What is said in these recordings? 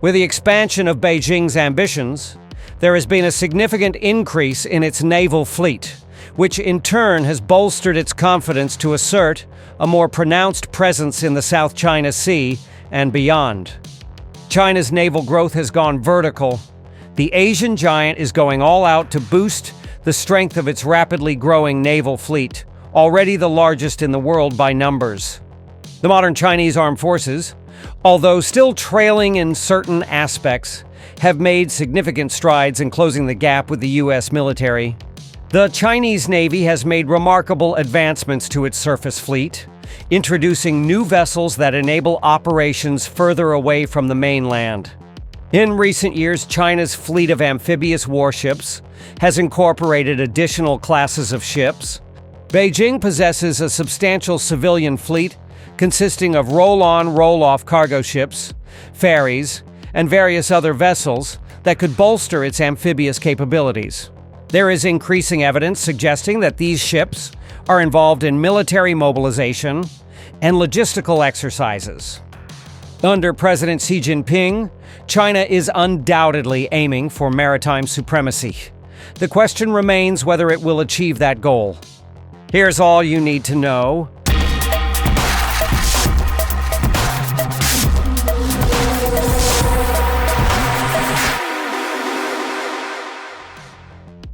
With the expansion of Beijing's ambitions, there has been a significant increase in its naval fleet, which in turn has bolstered its confidence to assert a more pronounced presence in the South China Sea and beyond. China's naval growth has gone vertical. The Asian giant is going all out to boost the strength of its rapidly growing naval fleet, already the largest in the world by numbers. The modern Chinese armed forces, although still trailing in certain aspects, have made significant strides in closing the gap with the U.S. military. The Chinese Navy has made remarkable advancements to its surface fleet, introducing new vessels that enable operations further away from the mainland. In recent years, China's fleet of amphibious warships has incorporated additional classes of ships. Beijing possesses a substantial civilian fleet consisting of roll-on, roll-off cargo ships, ferries, and various other vessels that could bolster its amphibious capabilities. There is increasing evidence suggesting that these ships are involved in military mobilization and logistical exercises. Under President Xi Jinping, China is undoubtedly aiming for maritime supremacy. The question remains whether it will achieve that goal. Here's all you need to know.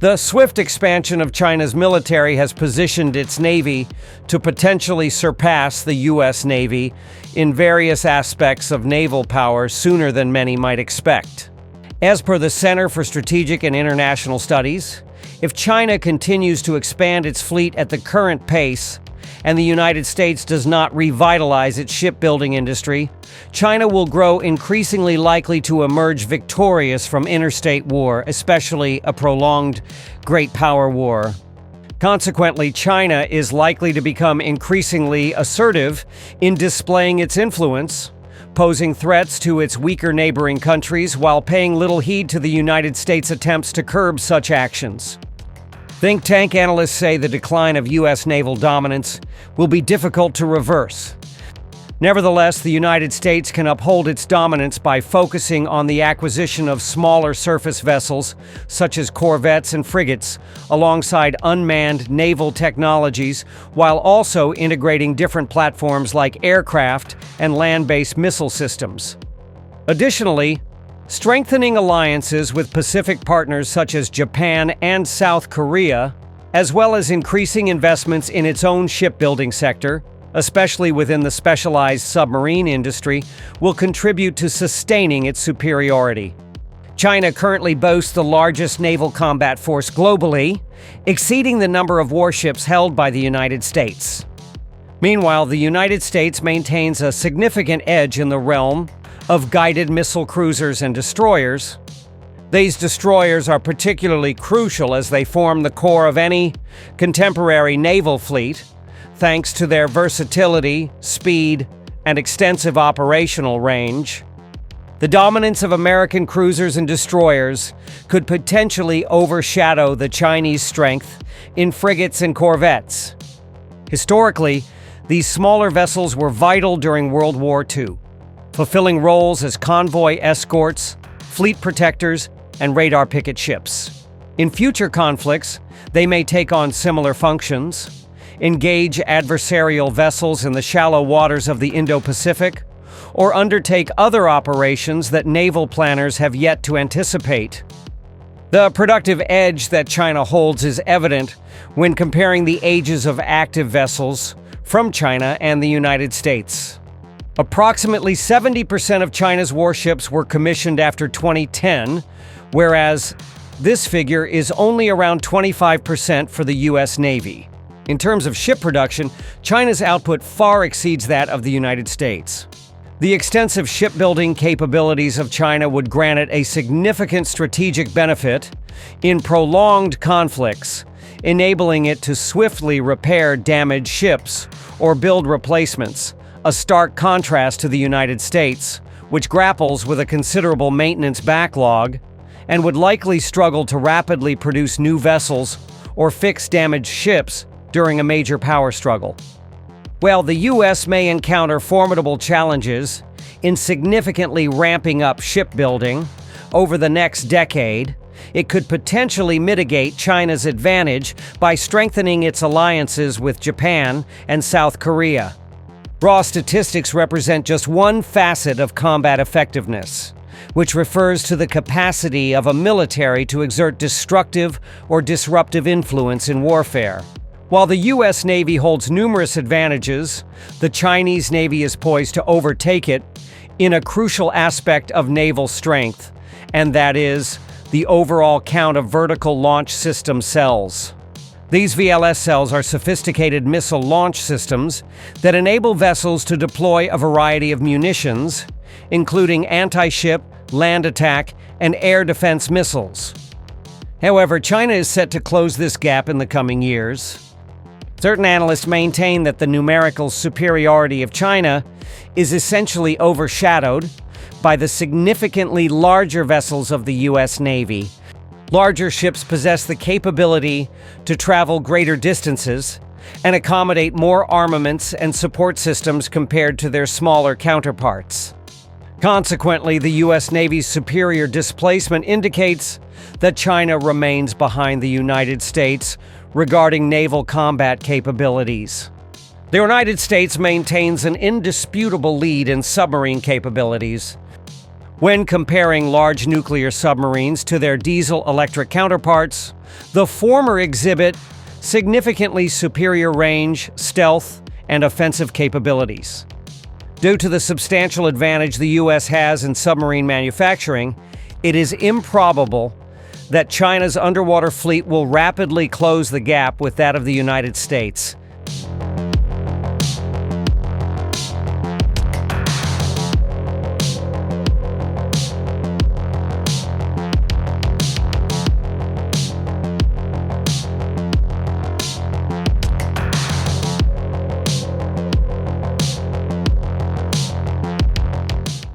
The swift expansion of China's military has positioned its navy to potentially surpass the U.S. Navy in various aspects of naval power sooner than many might expect. As per the Center for Strategic and International Studies, if China continues to expand its fleet at the current pace, and the United States does not revitalize its shipbuilding industry, China will grow increasingly likely to emerge victorious from interstate war, especially a prolonged great power war. Consequently, China is likely to become increasingly assertive in displaying its influence, posing threats to its weaker neighboring countries while paying little heed to the United States' attempts to curb such actions. Think tank analysts say the decline of U.S. naval dominance will be difficult to reverse. Nevertheless, the United States can uphold its dominance by focusing on the acquisition of smaller surface vessels, such as corvettes and frigates, alongside unmanned naval technologies, while also integrating different platforms like aircraft and land-based missile systems. Additionally, strengthening alliances with Pacific partners such as Japan and South Korea, as well as increasing investments in its own shipbuilding sector, especially within the specialized submarine industry, will contribute to sustaining its superiority. China currently boasts the largest naval combat force globally, exceeding the number of warships held by the United States. Meanwhile, the United States maintains a significant edge in the realm of guided missile cruisers and destroyers. These destroyers are particularly crucial as they form the core of any contemporary naval fleet, thanks to their versatility, speed, and extensive operational range. The dominance of American cruisers and destroyers could potentially overshadow the Chinese strength in frigates and corvettes. Historically, these smaller vessels were vital during World War II, fulfilling roles as convoy escorts, fleet protectors, and radar picket ships. In future conflicts, they may take on similar functions, engage adversarial vessels in the shallow waters of the Indo-Pacific, or undertake other operations that naval planners have yet to anticipate. The productive edge that China holds is evident when comparing the ages of active vessels from China and the United States. Approximately 70% of China's warships were commissioned after 2010, whereas this figure is only around 25% for the U.S. Navy. In terms of ship production, China's output far exceeds that of the United States. The extensive shipbuilding capabilities of China would grant it a significant strategic benefit in prolonged conflicts, enabling it to swiftly repair damaged ships or build replacements, a stark contrast to the United States, which grapples with a considerable maintenance backlog and would likely struggle to rapidly produce new vessels or fix damaged ships during a major power struggle. While the U.S. may encounter formidable challenges in significantly ramping up shipbuilding over the next decade, it could potentially mitigate China's advantage by strengthening its alliances with Japan and South Korea. Raw statistics represent just one facet of combat effectiveness, which refers to the capacity of a military to exert destructive or disruptive influence in warfare. While the U.S. Navy holds numerous advantages, the Chinese Navy is poised to overtake it in a crucial aspect of naval strength, and that is the overall count of vertical launch system cells. These VLS cells are sophisticated missile launch systems that enable vessels to deploy a variety of munitions, including anti-ship, land attack, and air defense missiles. However, China is set to close this gap in the coming years. Certain analysts maintain that the numerical superiority of China is essentially overshadowed by the significantly larger vessels of the U.S. Navy. Larger ships possess the capability to travel greater distances and accommodate more armaments and support systems compared to their smaller counterparts. Consequently, the U.S. Navy's superior displacement indicates that China remains behind the United States regarding naval combat capabilities. The United States maintains an indisputable lead in submarine capabilities. When comparing large nuclear submarines to their diesel-electric counterparts, the former exhibit significantly superior range, stealth, and offensive capabilities. Due to the substantial advantage the U.S. has in submarine manufacturing, it is improbable that China's underwater fleet will rapidly close the gap with that of the United States.